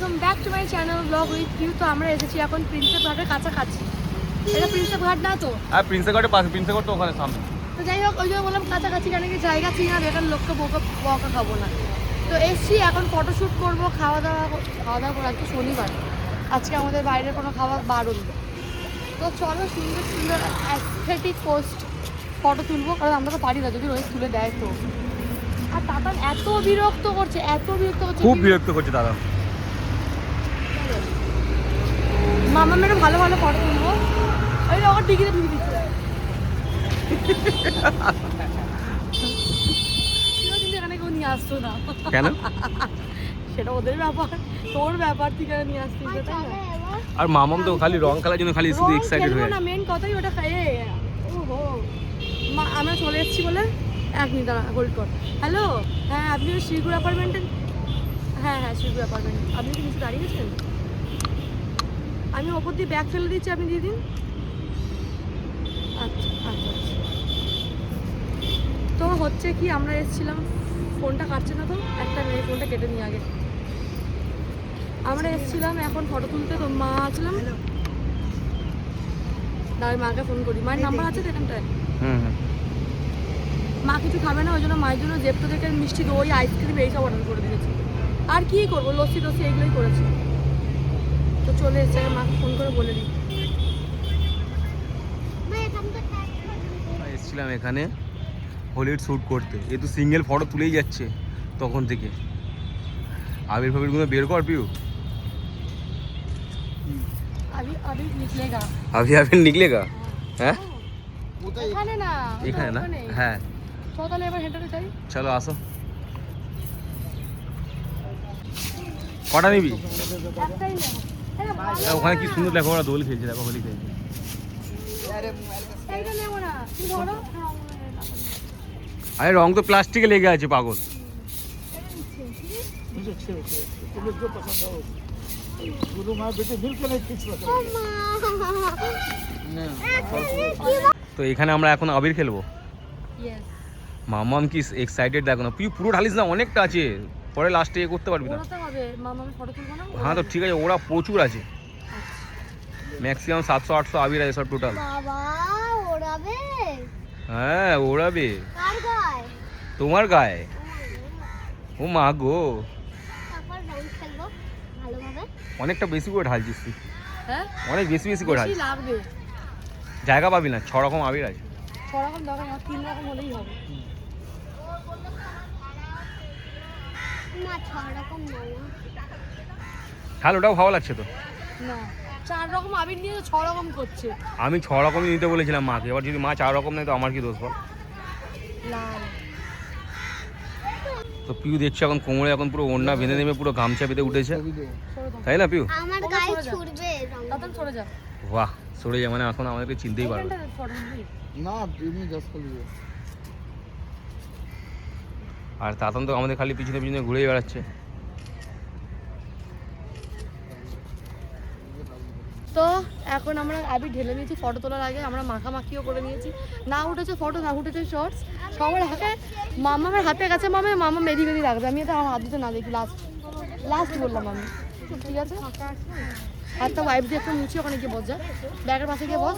Welcome back to my channel vlog with you. তো আমরা এসেছি এখন প্রিন্সেপ ঘাটের কাছাকাছি। এটা প্রিন্সেপ ঘাট না তো? আর প্রিন্সেপ ঘাটের পাশে, প্রিন্সেপ ঘাট তো ওখানে সামনে। তো যাই হোক, ওই জন্য বললাম কাছাকাছি, কেন কি জায়গা চিনা, এখানে লোককে বকা খাবো না। তো এসছি এখন ফটোশ্যুট করবো, খাওয়া দাওয়া করে। আজকে শনিবার, আজকে আমাদের বাইরের কোনো খাওয়া বারণ। তো চলো সুন্দর সুন্দর অ্যাস্থেটিক পোস্ট ফটো তুলবো, কারণ আমরা তো পারি না, যদি রোজ তুলে দেয় তো। আর দাদা এত বিরক্ত করছে, খুব বিরক্ত করছে দাদা। মামা মেরে ভালো ভালো ফটো তুলবো। ওই ওর ডিগ্রি ঢুকে দিচ্ছে কিন্তু এখানে কেউ নিয়ে আসতো না। কেন? সেটা ওদের ব্যাপার, তোর ব্যাপার, তুই কেন নিয়ে আসতিস? তাই না? আর মামাম তো খালি রং খেলার জন্য খালি শুধু এক্সাইটেড হয়ে না, মেন কথাই ওটা খাইয়ে। ওহো, আমরা চলে এসেছি বলে। এক মিনিট দাঁড়া, হোল্ড কর। হ্যালো, হ্যাঁ আপনি শ্রীগুড় অ্যাপার্টমেন্টে? হ্যাঁ শ্রীগুড় অ্যাপার্টমেন্ট। আপনি কি নিচে দাঁড়িয়েছেন? আমি ওপর দিয়ে ব্যাগ ফেলে দিচ্ছি, আপনি দিয়ে দিন। আচ্ছা আচ্ছা আচ্ছা। তো হচ্ছে কি, আমরা এসেছিলাম, ফোনটা কাটছে না তো, একটা মেয়ে ফোনটা কেটে নিয়ে আগে। আমরা এসেছিলাম এখন ফটো তুলতে, তো মা আসলাম, দাঁড়াই মাকে ফোন করি। মায়ের নাম্বার আছে তো এখানটায়? মা কিছু খাবে না, ওই জন্য মায়ের জন্য জেপটো থেকে মিষ্টি, দই, আইসক্রিম এইসব অর্ডার করে দিয়েছি। আর কি করবো, লস্যি টস্যি এইগুলোই করেছি। তো চলে এসছে, মাকে ফোন করে বলে দিই। এসেছিলাম এখানে হলিউড শ্যুট করতে। এ তো সিঙ্গেল ফটো তুলেই যাচ্ছে তখন থেকে। আবির ফাবিরগুলো বের কর পিউ। अभी निकलेगा। আবির নিকলেগা? হ্যাঁ এখানে না, এখানে না? হ্যাঁ সকালে এবার হেঁটে যাই। চলো আসো। কটা নিবি? একটাই না। ওখানে কি সুন্দর দেখো, ওরা দোল খেলছে, দেখো হোলি খেলছে। এইটা নেবো না, তুমি ধরো। আরে রং তো প্লাস্টিকে লেগে আছে পাগল। তো এখানে আমরা এখন আবির খেলবো। মামাম কি এক্সাইটেড দেখো না, তুই পুরো ঢালিস না, অনেকটা আছে, পরে লাস্টে এ করতে পারবি না। হ্যাঁ তো ঠিক আছে, ওরা প্রচুর আছে, ম্যাক্সিমাম 700-800 আবির আছে সব টোটাল। হ্যাঁ ওড়াবে তোমার গায়ে। ও মা গো, অনেকটা বেশি করে ঢালছিস তুই। হ্যাঁ অনেক বেশি করে ঢালছিস, লাগবে। জায়গা পাবি না, 6 রকম আবির আছে। 6 রকম দরকার না, 3 রকম হলেই হবে। না 6 রকম না, হ্যাঁ ওটাও ভালো লাগছে তো। না 4 রকম আবির নিয়ে 6 রকম করছে। আমি 6 রকমই নিতে বলেছিলাম মাকে, এবার যদি মা 4 রকম নেয় তো আমার কি দোষ বল? লাল। তো পিউ দেখছি এখন কোমরে এখন পুরো ওড়না বেঁধে নেবে, পুরো গামছা বেঁধে উঠেছে, তাই না পিউ? আমার গায়ে ছুড়বে তাতন সরে যা। বাহ সরে যায়, মানে এখন আমাদেরকে চিনতেই পারবে না, এমনি জাস্ট করবি। আর তাতন তো আমাদের খালি পিছনে পিছনে ঘুরেই বেড়াচ্ছে। তো এখন আমরা আবির ঢেলে নিয়েছি, ফটো তোলার আগে আমরা মাখামাখিও করে নিয়েছি। না উঠেছে ফটো, না উঠেছে শর্টস, সবার হাতে মামামের হাতে গেছে। মামা মেরি মেরি রাখবে, আমি এটা আমার হাত দিতে না দেখি, লাস্ট বললাম আমি। ঠিক আছে, একটা ওয়াইপ দিয়ে একটু মুছি, ওখানে গিয়ে বস, যা ব্যাগের পাশে গিয়ে বস।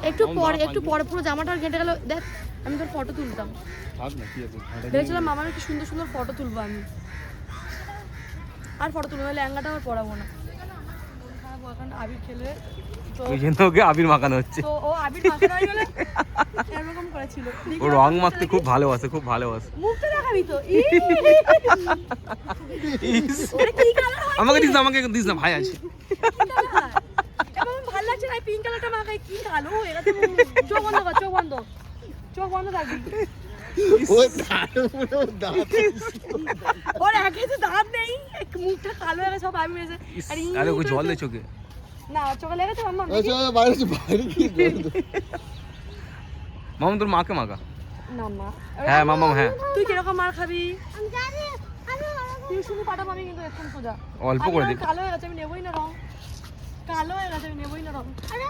একটু পরে পুরো জামাটা ঘেঁটে গেল। দেখ আমি তোর ফটো তুলতাম, ভেবেছিলাম মামার কি সুন্দর সুন্দর ফটো তুলবো আমি। আর ফটো তুলবো, লেহেঙ্গাটা আমার পরাবো না। এখন আবির খেলে ওই জন্য ওকে আবির মাখানো হচ্ছে। তো ও আবির মাখানো হয়ে গেলে এরকম করেছিল। ও রং মাখতে খুব ভালোবাসে, খুব ভালোবাসে। মুখটা দেখাবি তো? আমাকে দিস না ভাই আছে। এমন ভালো লাগছে না, পিঙ্ক কালারটা মাখাই, কি কালো এটা তো। চোখ বন্ধ কর, চোখ বন্ধ রাখবি। ওর একে তো দাঁত নেই, মুখটা কালো হয়ে গেছে, সব আমি মেরেছে। আরে ওকে জল দে চোখে। না চোখে লেগেছে মাম্মা? মামা তোর মাকে মাখা। না মা। হ্যাঁ মামা, হ্যাঁ। তুই কিরকম মার খাবি? টিউশনি পাঠাবো আমি কিন্তু এখন সোজা। অল্প করে দিবি। কালো হয়ে গেছে, আমি নেবই না রং। কালো হয়ে গেছে, আমি নেবই না রং। আরে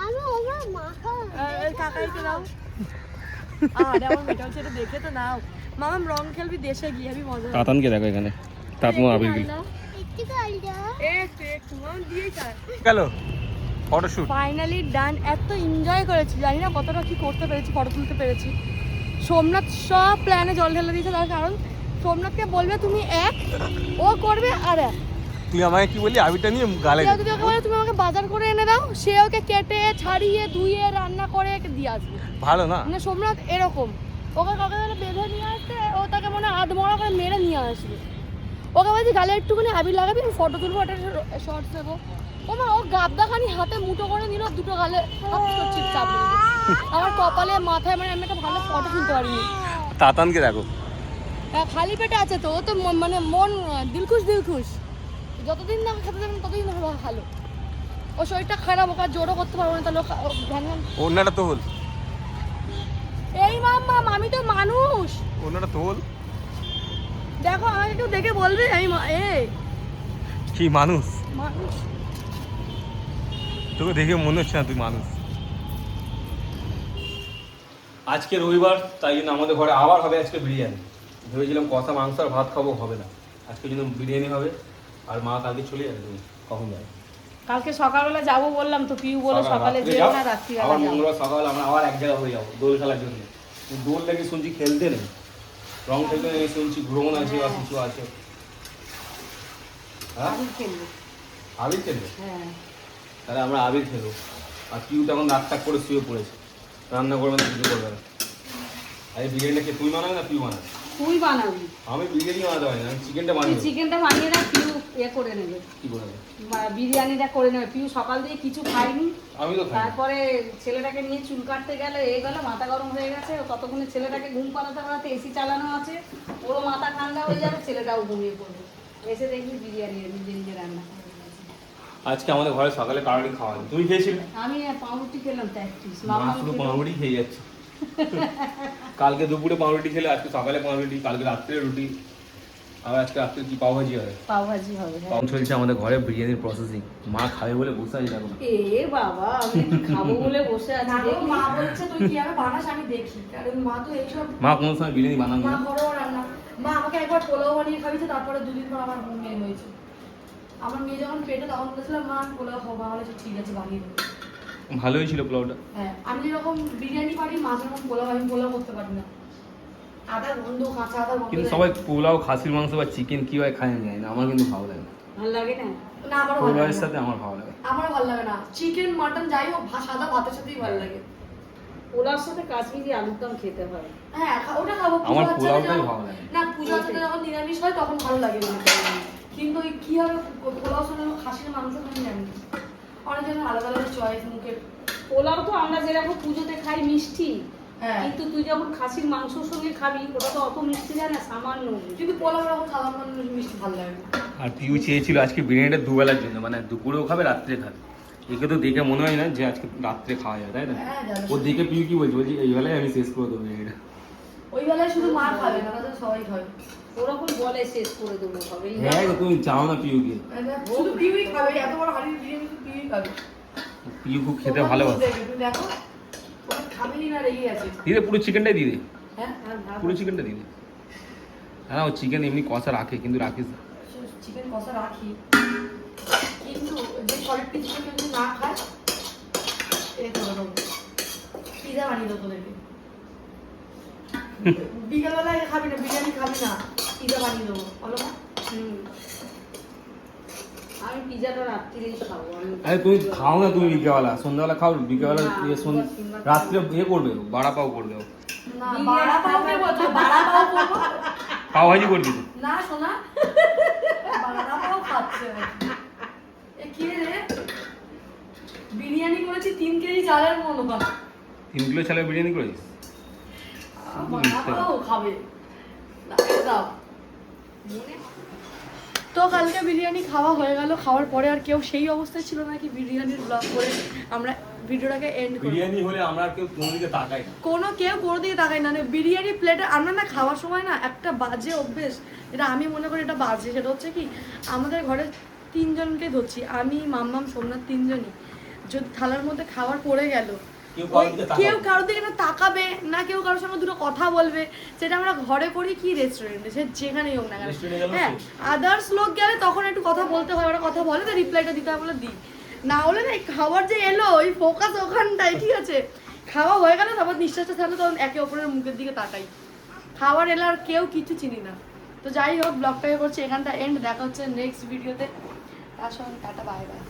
আমি ওরা মাখা এই কাকাইকে দাও। আরে আমার মেটাল সেটা দেখে তো নাও। মামাম রং খেলবি দেশে গিয়ে, আমি মজা। তাতানকে দেখো এখানে, তাতমো আবির গিল। একটু মাম দিয়েই চায়। গেল ফটোশুট। ফাইনালি ডান। এত এনজয় করেছি, জানি না কতটা কি করতে পেরেছি, ফটো তুলতে পেরেছি। সোমনাথ সব প্ল্যানে জল ঢেলে দিয়েছে, তার কারণ সোমনাথকে বলবে তুমি এক, ও করবে আর এক। তুই আমাকে কি বললি আবিরটা নিয়ে গালে কেউ যদি ওকে বলে তুমি আমাকে বাজার করে এনে দাও, সে ওকে কেটে ছাড়িয়ে ধুয়ে রান্না করে একে দিয়ে আসবে। ভালো না? মানে সোমনাথ এরকম, ওকে কাউকে ধরে বেঁধে নিয়ে আসতে, ও তাকে মনে হয় আধমরা করে মেরে নিয়ে আসবে। ওকে বলছি গালে একটুখানি আবির লাগাবি, আমি ফটো তুলবো, একটা শর্টস দেবো। ও মা, ও গাবদাখানি হাতে মুঠো করে নিল, দুটো গালে চাপ আমার কপালে মাথায়, মানে আমি একটা ভালো ফটো তুলতে পারিনি। তাতানকে দেখো, হ্যাঁ খালি পেটে আছে তো, ও তো মানে মন দিলখুশ দিলখুশ, যতদিন না খেতে যাবেন ততদিন ভালো। ও শরীরটা খারাপ, ওকে আর জোরও করতে পারবো না, তাহলে অন্যটা তোল, এই মাম্মা আমি তো মানুষ, অন্যটা তোল। দেখো আমাকে একটু দেখে বলবি আমি কি মানুষ? মানুষ। তোকে দেখে মনে হচ্ছে না তুই মানুষ। আজকে রবিবার, তাই জন্য আমাদের ঘরে আবার হবে আজকে বিরিয়ানি। ভেবেছিলাম কষা মাংস আর ভাত খাবো, হবে না, আজকে জন্য বিরিয়ানি হবে। আর মা কালকে চলে যাবে। তুমি কখন যাবে? কালকে সকালবেলা যাবো বললাম তো, পিউ বলে সকালে যেও না, রাত্রিবেলা আবার যাও। মঙ্গলবার সকালে আমরা আবার এক জায়গা হয়ে যাবো দোল খেলার জন্য। দোল লেগে শুনছি খেলতে নেই, রং খেলতে নেই শুনছি, ভ্রমণ আছে বা কিছু আছে। হ্যাঁ আবির খেলবো। আবির খেলবে? হ্যাঁ তাহলে আমরা আবির খেলবো। আর পিউ তখন রাত টাক করে শুয়ে পড়েছে, রান্না করবে না, কিছু করবে না। আর এই বিরিয়ানিটা কি তুই বানাবে না পিউ বানাবে? তুই বানাবি। আমি বিরিয়ানি বানাতে পারি না, আমি চিকেনটা তুই বানিয়ে চিকেনটা বানিয়ে না, পিউ করে নেবে, কি করে দেবে? বিরিয়ানিটা করে নেবে। পিউ সকাল দিয়ে কিছু খাইনি, আমি তো খাই না। তারপরে ছেলেটাকে নিয়ে চুল কাটতে গেল, এই গেল, মাথা গরম হয়ে গেছে। ততক্ষণে ছেলেটাকে ঘুম পাড়াতে পাড়াতে এসি চালানো আছে, ওরও মাথা ঠান্ডা হয়ে যাবে, ছেলেটাও ঘুমিয়ে পড়বে। এসে দেখবি বিরিয়ানি নিজে নিজে রান্না করে দিয়েছে। আজকে আমাদের ঘরে সকালে কারোরই খাওয়া নেই। তুমি খেয়েছিলে? আমি পাউরুটি খেলাম তো এক পিস। মা শুধু পাউরুটি খেয়ে যাচ্ছে। কালকে দুপুরে পাউরুটি খেলে, আজকে সকালে পাউরুটি, কালকে রাত্রে রুটি, আর আজকে রাত্রে কি পাও ভাজি হবে। পাও ভাজি হবে। পাও চলছে আমাদের ঘরে বিরিয়ানির প্রসেসিং। মা খাবে বলে বসে আছে দেখো। এ বাবা, আমি খাবো বলে বসে আছি। মা বলছে তুই কিভাবে বানাস আমি দেখি, কারণ মা তো এইসব, মা কোনো সময় বিরিয়ানি বানানো মা না। ঘরেও রান্না। মা আমাকে একবার পোলাও বানিয়ে খাইয়েছে, তারপরে দুদিন পর আমার মেয়ে হয়েছে। আমার মেয়ে যখন পেটে, তখন বলেছিলাম মা আমি পোলাও খাবো, মা বলেছে ঠিক আছে বানিয়ে দেবো। ভালোই ছিল পোলাওটা। হ্যাঁ, আমি যেরকম বিরিয়ানি পারি, মা যেরকম পোলাও, আমি পোলাও করতে পারি না। আদা গন্ধ, কাঁচা আদা গন্ধ। কিন্তু সবাই পোলাও, খাসির মাংস বা চিকেন কি হয় খায় যায় না, আমার কিন্তু ভালো লাগে না। ভালো লাগে না? না আমারও ভালো লাগে পোলাওয়ের না। সাথে আমার ভালো লাগে। আমারও ভালো লাগে না। চিকেন মাটন যাই হোক, সাদা ভাতের সাথেই ভালো লাগে। পোলাওর সাথে কাশ্মীরি আলুর দম খেতে হয়। হ্যাঁ ওটা খাবো। আমার পূজা পোলাওটাই যখন- ভালো লাগে। না পূজার সাথে যখন নিরামিষ হয় তখন ভালো লাগে মনে হয়। কিন্তু ওই কি হবে পোলাও সাথে খাসির মাংস আমি জানি না। অনেকজনের আলাদা আলাদা চয়েস মুখের। পোলাও তো আমরা যেরকম পুজোতে খাই মিষ্টি, হ্যাঁ কিন্তু তুই যখন খাসির মাংসর সঙ্গে খাবি ওটা তো অত মিষ্টি যায় না, সামান্য। কিন্তু পোলাও যখন সাধারণ মানুষ মিষ্টি ভালো লাগে না। আর পিউ চেয়েছিল আজকে বিরিয়ানিটা দুবেলার জন্য, মানে দুপুরেও খাবে রাত্রে খাবে। একে তো দেখে মনে হয় না যে আজকে রাত্রে খাওয়া যায়, তাই না? হ্যাঁ জানো। ওর দিকে পিউ কি বলছি, বলছি এই বেলায় আমি শেষ করে দেবো বিরিয়ানিটা। ওই বেলায় শুধু মা খাবে না, তাদের সবাই খাবে। ওরকম বলে শেষ করে দেবো হবে। হ্যাঁ তুমি চাও না পিউকে? শুধু পিউই খাবে, এত বড় হাড়ির বিরিয়ানি শুধু পিউই খাবে। পিউ খুব খেতে ভালোবাসে। তুমি দেখো ওটা খাবেই না, রেগে আছে। দিদি পুরো চিকেনটাই দিয়ে দে, হ্যাঁ আর ভাত পুরো চিকেনটা দিয়ে দে। হ্যাঁ ও চিকেন এমনি কষা রাখে, কিন্তু রাখিস না। চিকেন কষা রাখি, কিন্তু যে সলিড পিস চিকেন যদি না খায় এই করে দেবো, পিজা বানিয়ে দেবো তোদেরকে। বিকেলবেলায় খাবি না, বিরিয়ানি খাবি না, পিজা বানিয়ে দেবো, বলো না? আমি পিজাটা রাত্রিরেই খাবো। আরে তুমি খাও না, তুমি বিকেলবেলা, সন্ধ্যাবেলা খাও, বিকেলবেলা না, রাত্রে ইয়ে করবে, বাড়া পাও করবে ও। না বাড়া পাও কে বলছো? বাড়া পাও করবো? পাও ভাজি করবি তো? না শোনা, বাড়া পাও খাচ্ছে নাকি? এ কি রে, বিরিয়ানি করেছি 3 কেজি চালের মতো। 3 কিলো চালের বিরিয়ানি করেছিস? খাবে দাও। তো কালকে বিরিয়ানি খাওয়া হয়ে গেল, খাওয়ার পরে আর কেউ সেই অবস্থায় ছিল না কি বিরিয়ানির ব্লগ করে আমরা ভিডিওটাকে এন্ড করি। বিরিয়ানি হলে আমরা আর কেউ কোনো দিকে তাকাই না। কেউ কোনো দিকে তাকাই না। বিরিয়ানি প্লেটে আমরা না খাওয়ার সময় না একটা বাজে অভ্যেস, যেটা আমি মনে করি এটা বাজে, সেটা হচ্ছে কি আমাদের ঘরে 3 জনকে ধরছি, আমি মাম্মাম সোমনাথ 3 জনই। যদি থালার মধ্যে খাবার পড়ে গেল, কেউ কারোর দিকে তাকাবে কেউ কারোর দিকে না তাকাবে না, কেউ কারোর সঙ্গে দুটো কথা বলবে। সেটা আমরা ঘরে করি কি রেস্টুরেন্টে, সে যেখানেই হোক না কেন। রেস্টুরেন্টে গেলেও হ্যাঁ, আদার্স লোক গেলে তখন একটু কথা বলতে হয়, ওরা কথা বলে তো রিপ্লাইটা দিতে হয় বলে দিই। না হলে না এই খাবার যে এলো ওই ফোকাস ওখানটায়, ঠিক আছে? খাওয়া হয়ে গেলে তারপর নিঃশ্বাসটা থাকলে তখন একে অপরের মুখের দিকে তাকাই। খাবার এলে আর কেউ কিছু চিনি না। তো যাই হোক, ব্লগটাকে করছি এখানটা এন্ড। দেখা হচ্ছে নেক্সট ভিডিওতে। তার সঙ্গে টাটা, বাই বাই।